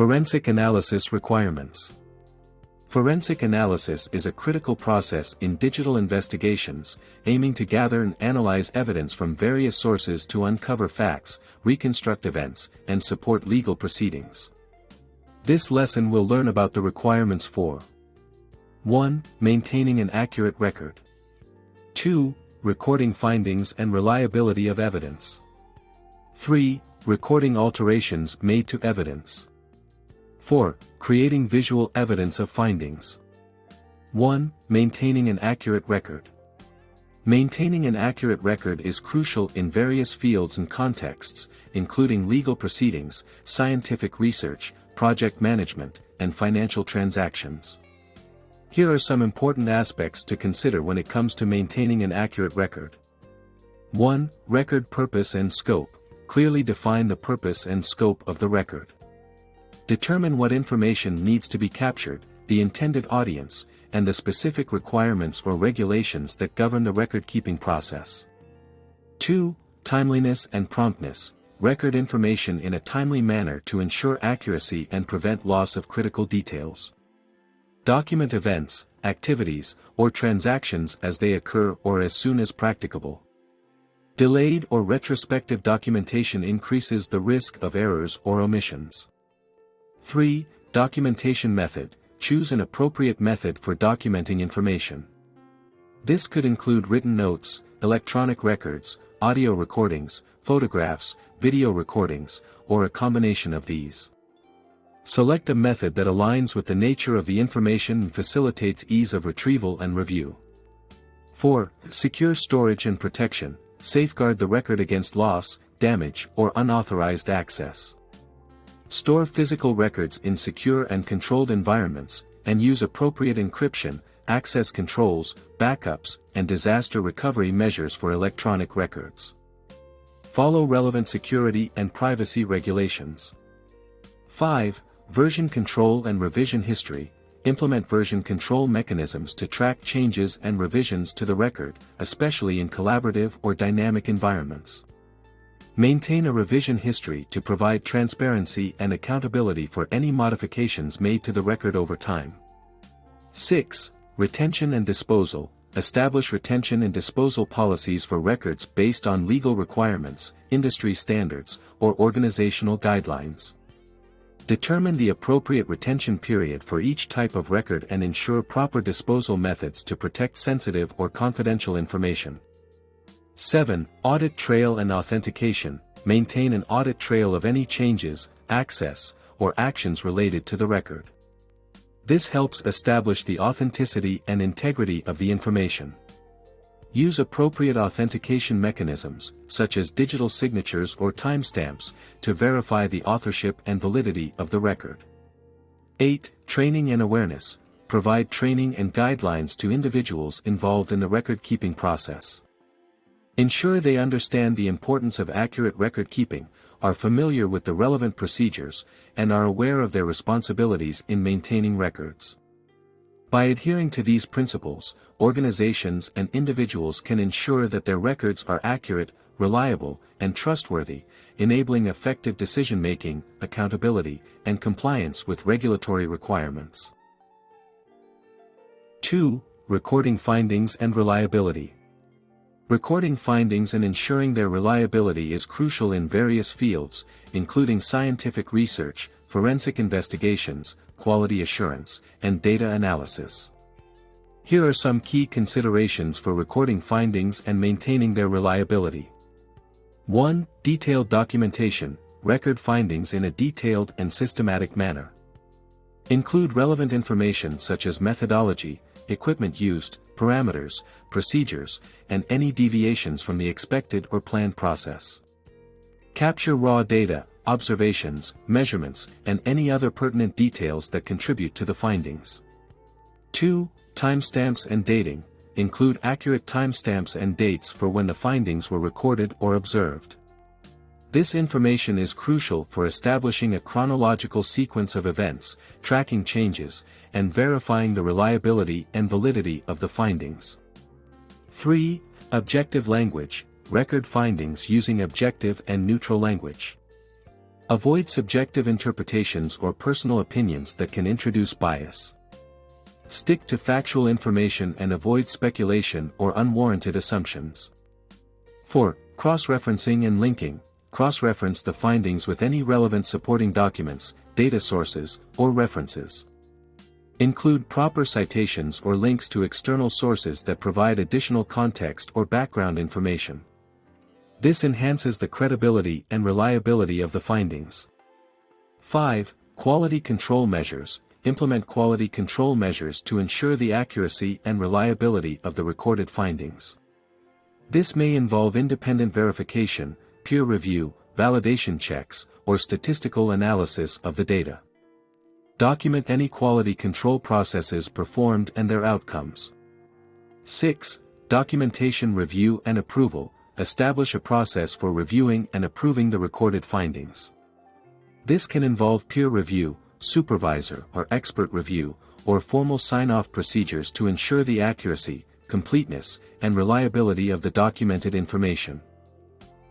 Forensic analysis requirements. Forensic analysis is a critical process in digital investigations, aiming to gather and analyze evidence from various sources to uncover facts, reconstruct events, and support legal proceedings. This lesson will learn about the requirements for 1. Maintaining an accurate record. 2. Recording findings and reliability of evidence. 3. Recording alterations made to evidence. 4. Creating visual evidence of findings. 1. Maintaining an accurate record. Maintaining an accurate record is crucial in various fields and contexts, including legal proceedings, scientific research, project management, and financial transactions. Here are some important aspects to consider when it comes to maintaining an accurate record. 1. Record purpose and scope. Clearly define the purpose and scope of the record. Determine what information needs to be captured, the intended audience, and the specific requirements or regulations that govern the record-keeping process. 2. Timeliness and promptness. Record information in a timely manner to ensure accuracy and prevent loss of critical details. Document events, activities, or transactions as they occur or as soon as practicable. Delayed or retrospective documentation increases the risk of errors or omissions. 3. Documentation method. Choose an appropriate method for documenting information. This could include written notes, electronic records, audio recordings, photographs, video recordings, or a combination of these. Select a method that aligns with the nature of the information and facilitates ease of retrieval and review. 4. Secure storage and protection. Safeguard the record against loss, damage, or unauthorized access. Store physical records in secure and controlled environments, and use appropriate encryption, access controls, backups, and disaster recovery measures for electronic records. Follow relevant security and privacy regulations. 5. Version control and revision history. Implement version control mechanisms to track changes and revisions to the record, especially in collaborative or dynamic environments. Maintain a revision history to provide transparency and accountability for any modifications made to the record over time. 6. Retention and disposal. Establish retention and disposal policies for records based on legal requirements, industry standards, or organizational guidelines. Determine the appropriate retention period for each type of record and ensure proper disposal methods to protect sensitive or confidential information. 7. Audit trail and authentication. Maintain an audit trail of any changes, access, or actions related to the record. This helps establish the authenticity and integrity of the information. Use appropriate authentication mechanisms, such as digital signatures or timestamps, to verify the authorship and validity of the record. 8. Training and awareness. Provide training and guidelines to individuals involved in the record-keeping process. Ensure they understand the importance of accurate record-keeping, are familiar with the relevant procedures, and are aware of their responsibilities in maintaining records. By adhering to these principles, organizations and individuals can ensure that their records are accurate, reliable, and trustworthy, enabling effective decision-making, accountability, and compliance with regulatory requirements. 2. Recording findings and reliability. Recording findings and ensuring their reliability is crucial in various fields, including scientific research, forensic investigations, quality assurance, and data analysis. Here are some key considerations for recording findings and maintaining their reliability. 1. Detailed documentation. Record findings in a detailed and systematic manner. Include relevant information such as methodology, equipment used, parameters, procedures, and any deviations from the expected or planned process. Capture raw data, observations, measurements, and any other pertinent details that contribute to the findings. 2. Timestamps and dating. Include accurate timestamps and dates for when the findings were recorded or observed. This information is crucial for establishing a chronological sequence of events, tracking changes, and verifying the reliability and validity of the findings. 3. Objective language. Record findings using objective and neutral language. Avoid subjective interpretations or personal opinions that can introduce bias. Stick to factual information and avoid speculation or unwarranted assumptions. 4. Cross-referencing and linking. Cross-reference the findings with any relevant supporting documents, data sources, or references. Include proper citations or links to external sources that provide additional context or background information. This enhances the credibility and reliability of the findings. 5. Quality control measures. Implement quality control measures to ensure the accuracy and reliability of the recorded findings. This may involve independent verification, peer review, validation checks, or statistical analysis of the data. Document any quality control processes performed and their outcomes. 6. Documentation review and approval. Establish a process for reviewing and approving the recorded findings. This can involve peer review, supervisor or expert review, or formal sign-off procedures to ensure the accuracy, completeness, and reliability of the documented information.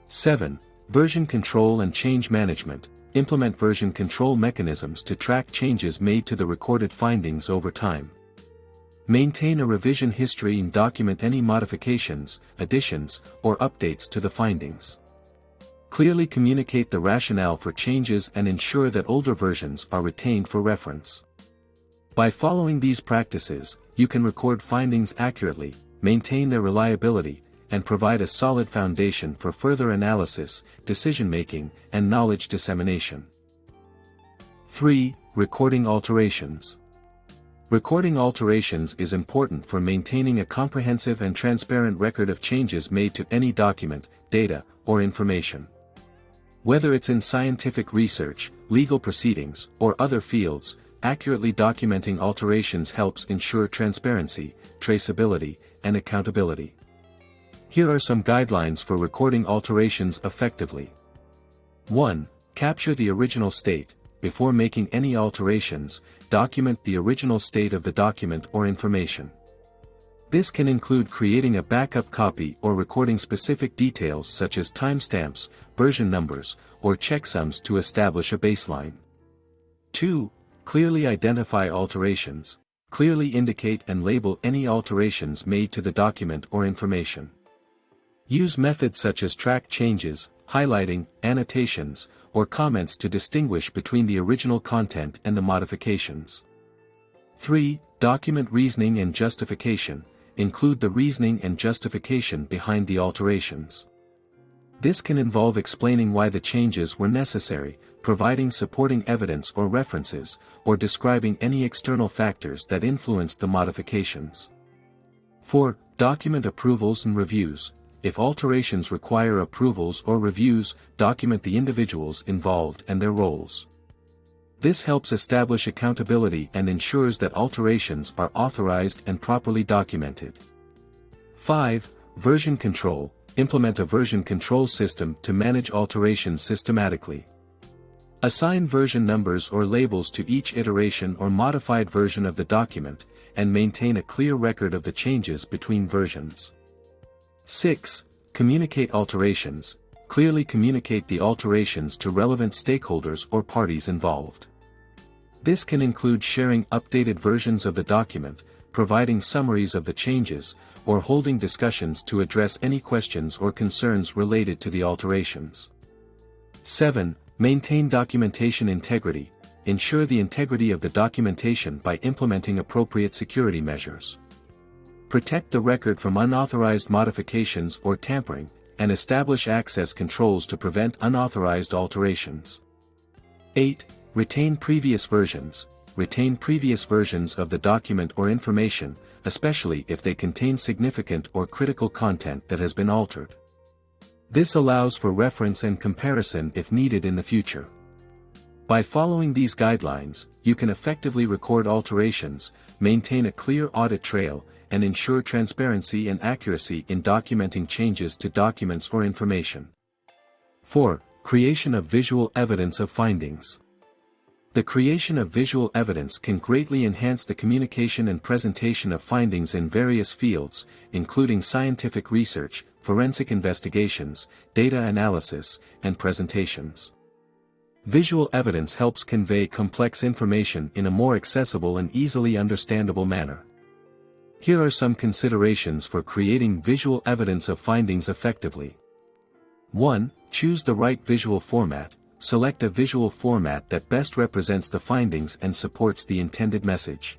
7. Version control and change management. Implement version control mechanisms to track changes made to the recorded findings over time. Maintain a revision history and document any modifications, additions, or updates to the findings. Clearly communicate the rationale for changes and ensure that older versions are retained for reference. By following these practices, you can record findings accurately, maintain their reliability, and provide a solid foundation for further analysis, decision-making, and knowledge dissemination. 3. Recording alterations. Recording alterations is important for maintaining a comprehensive and transparent record of changes made to any document, data, or information. Whether it's in scientific research, legal proceedings, or other fields, accurately documenting alterations helps ensure transparency, traceability, and accountability. Here are some guidelines for recording alterations effectively. 1. Capture the original state. Before making any alterations, document the original state of the document or information. This can include creating a backup copy or recording specific details such as timestamps, version numbers, or checksums to establish a baseline. 2. Clearly identify alterations. Clearly indicate and label any alterations made to the document or information. Use methods such as track changes, highlighting, annotations, or comments to distinguish between the original content and the modifications. 3. Document reasoning and justification. Include the reasoning and justification behind the alterations. This can involve explaining why the changes were necessary, providing supporting evidence or references, or describing any external factors that influenced the modifications. 4. Document approvals and reviews. If alterations require approvals or reviews, document the individuals involved and their roles. This helps establish accountability and ensures that alterations are authorized and properly documented. 5. Version control. Implement a version control system to manage alterations systematically. Assign version numbers or labels to each iteration or modified version of the document, and maintain a clear record of the changes between versions. 6. Communicate alterations. Clearly communicate the alterations to relevant stakeholders or parties involved. This can include sharing updated versions of the document, providing summaries of the changes, or holding discussions to address any questions or concerns related to the alterations. 7. Maintain documentation integrity. Ensure the integrity of the documentation by implementing appropriate security measures. Protect the record from unauthorized modifications or tampering, and establish access controls to prevent unauthorized alterations. 8. Retain previous versions. Retain previous versions of the document or information, especially if they contain significant or critical content that has been altered. This allows for reference and comparison if needed in the future. By following these guidelines, you can effectively record alterations, maintain a clear audit trail, and ensure transparency and accuracy in documenting changes to documents or information. 4. Creation of visual evidence of findings. The creation of visual evidence can greatly enhance the communication and presentation of findings in various fields, including scientific research, forensic investigations, data analysis, and presentations. Visual evidence helps convey complex information in a more accessible and easily understandable manner. Here are some considerations for creating visual evidence of findings effectively. 1. Choose the right visual format. Select a visual format that best represents the findings and supports the intended message.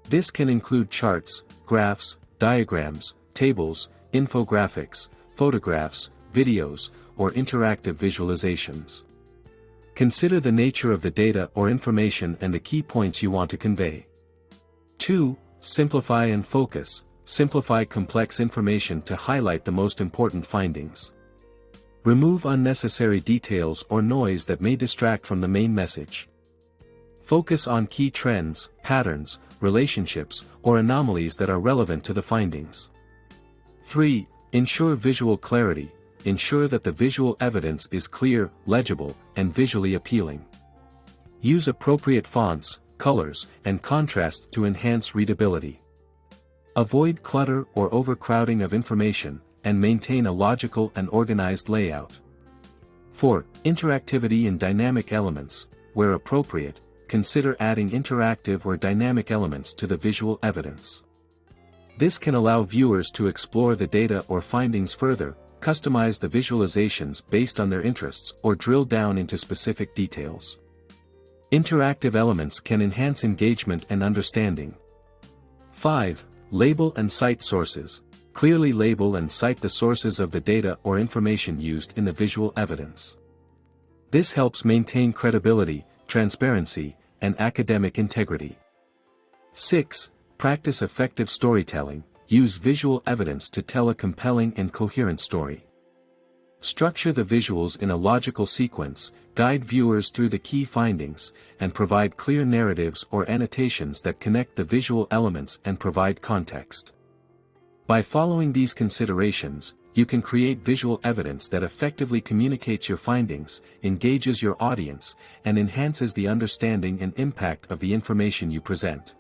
This can include charts, graphs, diagrams, tables, infographics, photographs, videos, or interactive visualizations. Consider the nature of the data or information and the key points you want to convey. 2. Simplify and focus. Simplify complex information to highlight the most important findings. Remove unnecessary details or noise that may distract from the main message. Focus on key trends, patterns, relationships, or anomalies that are relevant to the findings. 3. Ensure visual clarity. Ensure that the visual evidence is clear, legible, and visually appealing. Use appropriate fonts, colors, and contrast to enhance readability. Avoid clutter or overcrowding of information, and maintain a logical and organized layout. 4. Interactivity and dynamic elements. Where appropriate, consider adding interactive or dynamic elements to the visual evidence. This can allow viewers to explore the data or findings further, customize the visualizations based on their interests, or drill down into specific details. Interactive elements can enhance engagement and understanding. 5. Label and cite sources. Clearly label and cite the sources of the data or information used in the visual evidence. This helps maintain credibility, transparency, and academic integrity. 6. Practice effective storytelling. Use visual evidence to tell a compelling and coherent story. Structure the visuals in a logical sequence, guide viewers through the key findings, and provide clear narratives or annotations that connect the visual elements and provide context. By following these considerations, you can create visual evidence that effectively communicates your findings, engages your audience, and enhances the understanding and impact of the information you present.